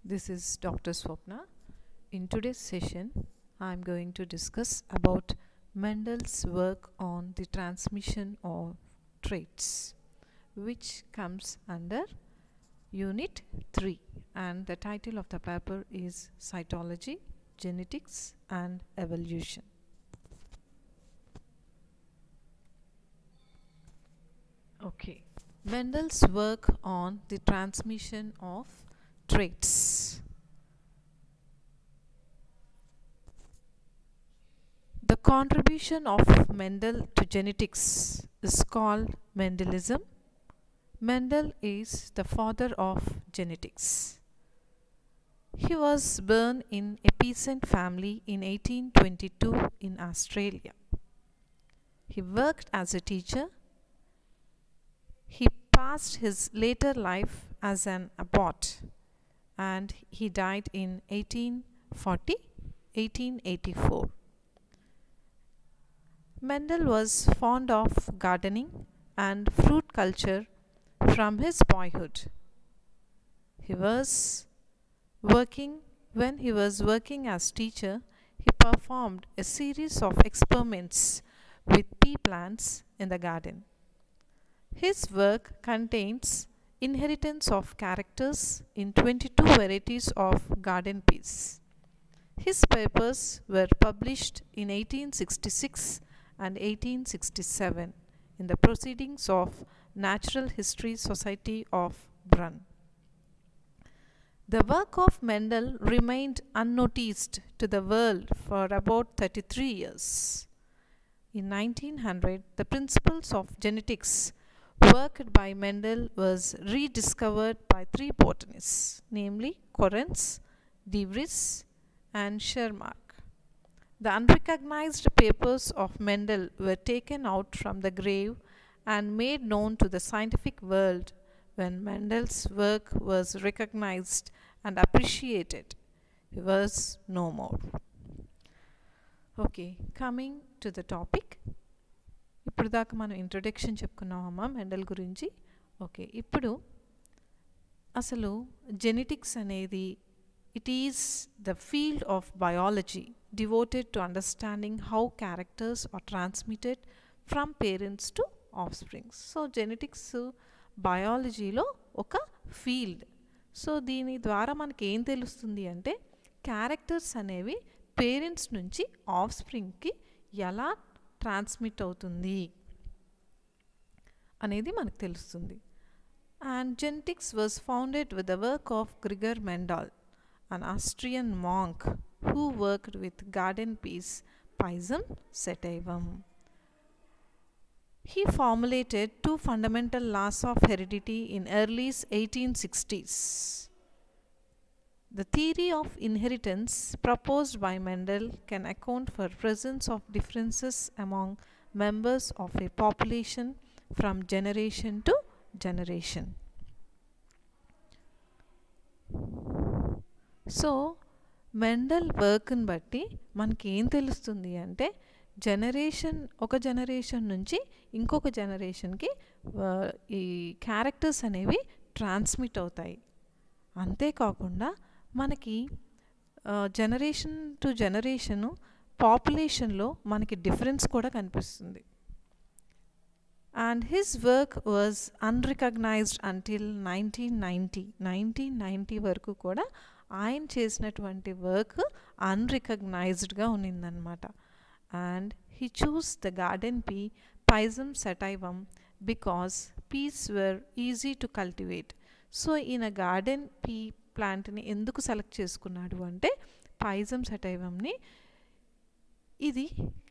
This is Dr. Swapna. In today's session, I am going to discuss about Mendel's work on the transmission of traits, which comes under Unit 3, and the title of the paper is Cytology, Genetics and Evolution. Okay, Mendel's work on the transmission of traits. The contribution of Mendel to genetics is called Mendelism. Mendel is the father of genetics. He was born in a peasant family in 1822 in Australia. He worked as a teacher. He passed his later life as an abbot, and he died in 1884. Mendel was fond of gardening and fruit culture from his boyhood. When he was working as teacher, he performed a series of experiments with pea plants in the garden. His work contains inheritance of characters in 22 varieties of garden peas. His papers were published in 1866 and 1867 in the Proceedings of Natural History Society of Brunn. The work of Mendel remained unnoticed to the world for about 33 years. In 1900, the principles of genetics worked by Mendel was rediscovered by three botanists, namely Correns, De Vries and Schermark. The unrecognized papers of Mendel were taken out from the grave and made known to the scientific world when Mendel's work was recognized and appreciated. He was no more. Okay, coming to the topic. ఇప్పుడు దాకా మనం introduction చెప్పుకున్నామమ్మా Mendel గురించి. Okay, ఇప్పుడు అసలు genetics అనేది it is the field of biology devoted to understanding how characters are transmitted from parents to offsprings. So genetics బయాలజీలో ఒక ఫీల్డ్. సో దీని ద్వారా మనకి ఏం తెలుస్తుంది అంటే క్యారెక్టర్స్ అనేవి పేరెంట్స్ నుంచి ఆఫ్ స్ప్రింగ్కి ఎలా ట్రాన్స్మిట్ అవుతుంది అనేది మనకు తెలుస్తుంది. And genetics was founded with the work of Gregor Mendel, an Austrian monk who worked with garden peas Pisum sativum. He formulated two fundamental laws of heredity in early 1860s. The theory of inheritance proposed by Mendel can account for presence of differences among members of a population from generation to generation. So Mendel వర్క్ని బట్టి మనకి ఏం తెలుస్తుంది అంటే ఒక generation నుంచి ఇంకొక జనరేషన్కి ఈ క్యారెక్టర్స్ అనేవి ట్రాన్స్మిట్ అవుతాయి. అంతేకాకుండా మనకి జనరేషన్ టు జనరేషను పాపులేషన్లో మనకి డిఫరెన్స్ కూడా కనిపిస్తుంది. And his work was unrecognised until 1990 వరకు కూడా ఆయన చేసినటువంటి వర్క్ అన్రికగ్నైజ్డ్గా ఉన్నిందనమాట. And he chose the garden pea Pisum sativum because peas were easy to cultivate. So ఈయన గార్డెన్ పీ ప్లాంట్ని ఎందుకు సెలెక్ట్ చేసుకున్నాడు అంటే Pisum sativumని ఇది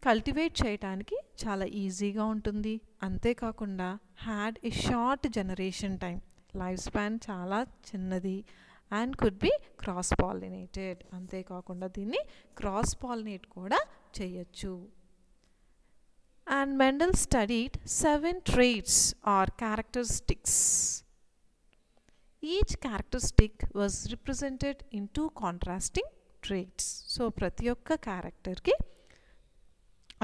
కల్టివేట్ చేయడానికి చాలా ఈజీగా ఉంటుంది. అంతేకాకుండా had a short generation time, life span చాలా చిన్నది, and could be cross pollinated. అంతేకాకుండా దీన్ని క్రాస్ పాలినేట్ కూడా చేయొచ్చు. And Mendel studied 7 traits or characteristics. Each characteristic was represented in 2 contrasting traits. So ప్రతి ఒక్క క్యారెక్టర్కి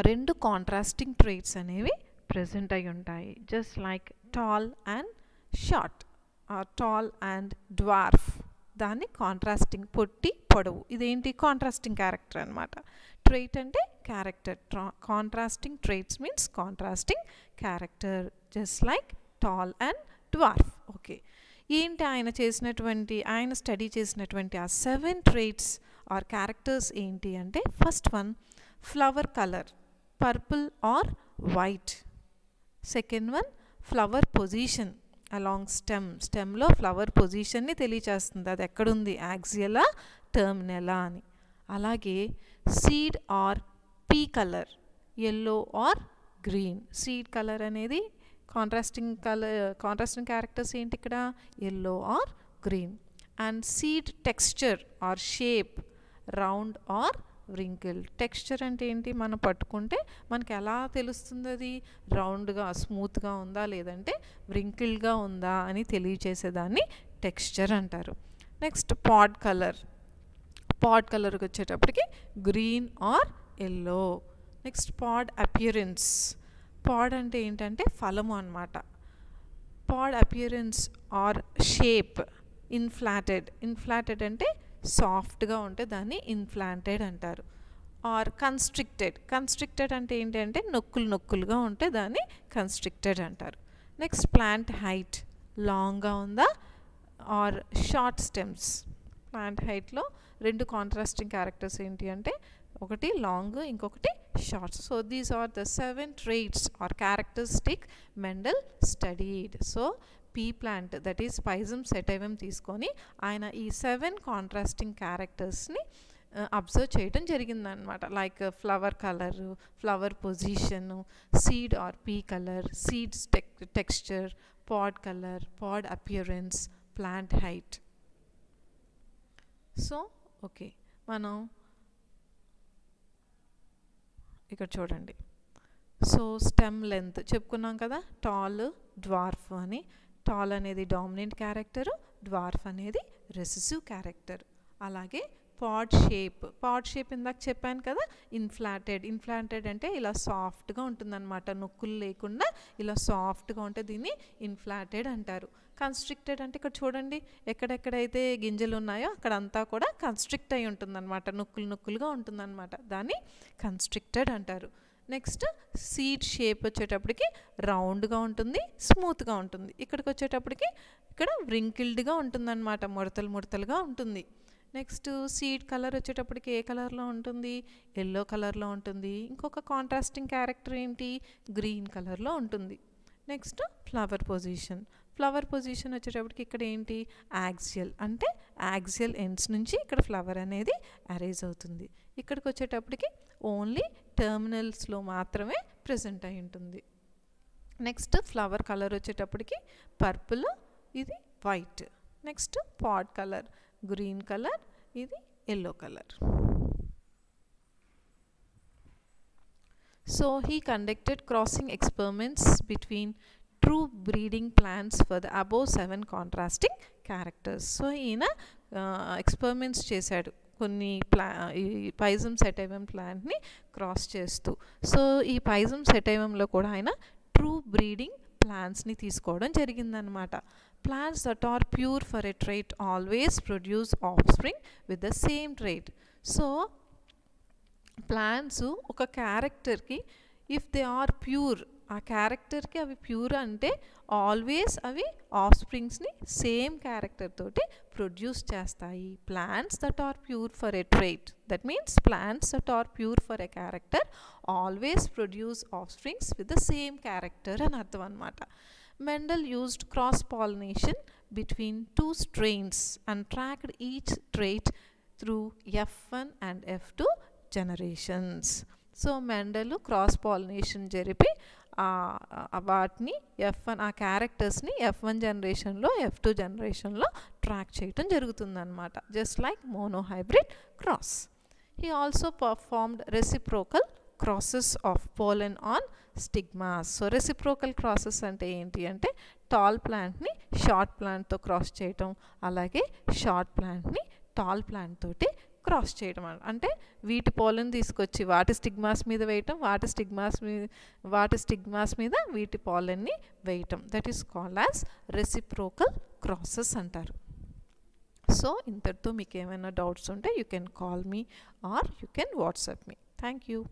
2 కాంట్రాస్టింగ్ ట్రేట్స్ అనేవి ప్రెజెంట్ అయి ఉంటాయి. Just like tall and short, or tall and dwarf. దాన్ని కాంట్రాస్టింగ్, పొట్టి పొడవు, ఇదేంటి కాంట్రాస్టింగ్ క్యారెక్టర్ అనమాట. ట్రైట్ అంటే character, contrasting traits means contrasting character, just like tall and dwarf. Okay, ఏంటి ఆయన స్టడీ చేసినటువంటి ఆ 7 ట్రైట్స్ ఆర్ క్యారెక్టర్స్ ఏంటి అంటే, first one flower colour, purple or white. Second one flower position along స్టెమ్లో ఫ్లవర్ పొజిషన్ని తెలియచేస్తుంది, అది ఎక్కడుంది, యాక్సియలా టర్మినలా అని. అలాగే seed or pea colour, yellow or green. Seed colour అనేది కాంట్రాస్టింగ్ క్యారెక్టర్స్ ఏంటి ఇక్కడ, yellow or green. And seed texture or shape, round or wrinkle. Texture అంటే ఏంటి, మనం పట్టుకుంటే మనకి ఎలా తెలుస్తుంది అది రౌండ్గా స్మూత్గా ఉందా లేదంటే వ్రింకిల్గా ఉందా అని తెలియచేసేదాన్ని టెక్స్చర్ అంటారు. నెక్స్ట్ పాడ్ కలర్కి వచ్చేటప్పటికి green or yellow. Next pod appearance. Pod అంటే ఏంటంటే ఫలము అన్నమాట. Pod appearance or shape, inflated అంటే సాఫ్ట్గా ఉంటే దాన్ని ఇన్ఫ్లాంటెడ్ అంటారు. ఆర్ కన్స్ట్రిక్టెడ్ అంటే ఏంటంటే నొక్కులుగా ఉంటే దాన్ని కన్స్ట్రిక్టెడ్ అంటారు. నెక్స్ట్ ప్లాంట్ హైట్, లాంగ్గా ఉందా ఆర్ షార్ట్ స్టెమ్స్. ప్లాంట్ హైట్లో 2 కాంట్రాస్టింగ్ క్యారెక్టర్స్ ఏంటి అంటే, ఒకటి లాంగ్, ఇంకొకటి short. So these are the 7 traits or characteristic Mendel studied. So pea plant, that is pisum sativum తీసుకొని ఆయన ఈ 7 కాంట్రాస్టింగ్ క్యారెక్టర్స్ని అబ్జర్వ్ చేయడం జరిగిందనమాట. Like flower colour, flower position, seed or pea colour, seeds texture, pod colour, pod appearance, plant height. So okay, మనం ఇక్కడ చూడండి. So stem length చెప్పుకున్నాం కదా, టాల్, డ్వార్ఫ్ అని. టాల్ అనేది డామినెంట్ క్యారెక్టరు, డ్వార్ఫ్ అనేది రెసెసివ్ క్యారెక్టర్. అలాగే పాడ్ షేప్ ఇందాక చెప్పాను కదా, ఇన్ఫ్లాంటెడ్ అంటే ఇలా సాఫ్ట్గా ఉంటుందన్నమాట, నొక్కులు లేకుండా ఇలా సాఫ్ట్గా ఉంటే దీన్ని ఇన్ఫ్లాటెడ్ అంటారు. కన్స్ట్రిక్టెడ్ అంటే ఇక్కడ చూడండి, ఎక్కడెక్కడైతే గింజలు ఉన్నాయో అక్కడంతా కూడా కన్స్ట్రిక్ట్ అయి ఉంటుందన్నమాట, నొక్కులుగా ఉంటుందన్నమాట, దాన్ని కన్స్ట్రిక్టెడ్ అంటారు. నెక్స్ట్ సీడ్ షేప్ వచ్చేటప్పటికి రౌండ్గా ఉంటుంది, స్మూత్గా ఉంటుంది. ఇక్కడికి వచ్చేటప్పటికి ఇక్కడ వ్రింకిల్డ్గా ఉంటుందన్నమాట, ముడతలుగా ఉంటుంది. నెక్స్ట్ సీడ్ కలర్ వచ్చేటప్పటికి ఏ కలర్లో ఉంటుంది, ఎల్లో కలర్లో ఉంటుంది. ఇంకొక కాంట్రాస్టింగ్ క్యారెక్టర్ ఏంటి, గ్రీన్ కలర్లో ఉంటుంది. నెక్స్ట్ ఫ్లవర్ పొజిషన్ వచ్చేటప్పటికి ఇక్కడ ఏంటి, యాక్సియల్, అంటే యాక్సియల్ ఎండ్స్ నుంచి ఇక్కడ ఫ్లవర్ అనేది అరేజ్ అవుతుంది. ఇక్కడికి వచ్చేటప్పటికి ఓన్లీ టర్మినల్స్లో మాత్రమే ప్రెజెంట్ అయి ఉంటుంది. నెక్స్ట్ ఫ్లవర్ కలర్ వచ్చేటప్పటికి పర్పుల్, ఇది white. Next pod colour green colour, ఇది yellow colour. So he conducted crossing experiments between true breeding plants for the above 7 contrasting characters. So ఈయన ఎక్స్పెరిమెంట్స్ చేశాడు కొన్ని ఈ పైజమ్ సెటైవం ప్లాంట్ని క్రాస్ చేస్తూ. సో ఈ పైజమ్ సెటైవంలో కూడా ఆయన ట్రూ బ్రీడింగ్ ప్లాంట్స్ని తీసుకోవడం జరిగిందనమాట. Plants that are pure for a trait always produce offspring with the same trait. So plants ఒక క్యారెక్టర్కి ఇఫ్ దే ఆర్ ప్యూర్, ఆ క్యారెక్టర్కి అవి ప్యూర్ అంటే ఆల్వేస్ అవి ఆఫ్స్ప్రింగ్స్ని సేమ్ క్యారెక్టర్ తోటి ప్రొడ్యూస్ చేస్తాయి. Plants that are pure for a trait, that means plants that are pure for a character always produce offsprings with the same character అని అర్థం అనమాట. Mendel used cross-pollination between 2 strains and tracked each trait through F1 and F2 generations. So Mendel cross pollination జరిపి వాటిని F1 ఆ క్యారెక్టర్స్ని F1 జనరేషన్లో, F2 జనరేషన్లో track చేయటం జరుగుతుందన్నమాట, just like monohybrid cross. He also performed reciprocal crosses of pollen on stigmas. So reciprocal crosses అంటే ఏంటి అంటే, టాల్ ప్లాంట్ని షార్ట్ ప్లాంట్తో క్రాస్ చేయటం, అలాగే షార్ట్ ప్లాంట్ని టాల్ ప్లాంట్ తోటి క్రాస్ చేయడం. అంటే వీటి పోలెన్ తీసుకొచ్చి వాటి స్టిగ్మాస్ మీద వేయటం, వాటి స్టిగ్మాస్ మీద వీటి పోలెన్ని వేయటం, that is called as reciprocal crosses అంటారు. సో ఇంతటితో మీకు ఏమైనా డౌట్స్ ఉంటే you can call me or you can WhatsApp me. Thank you.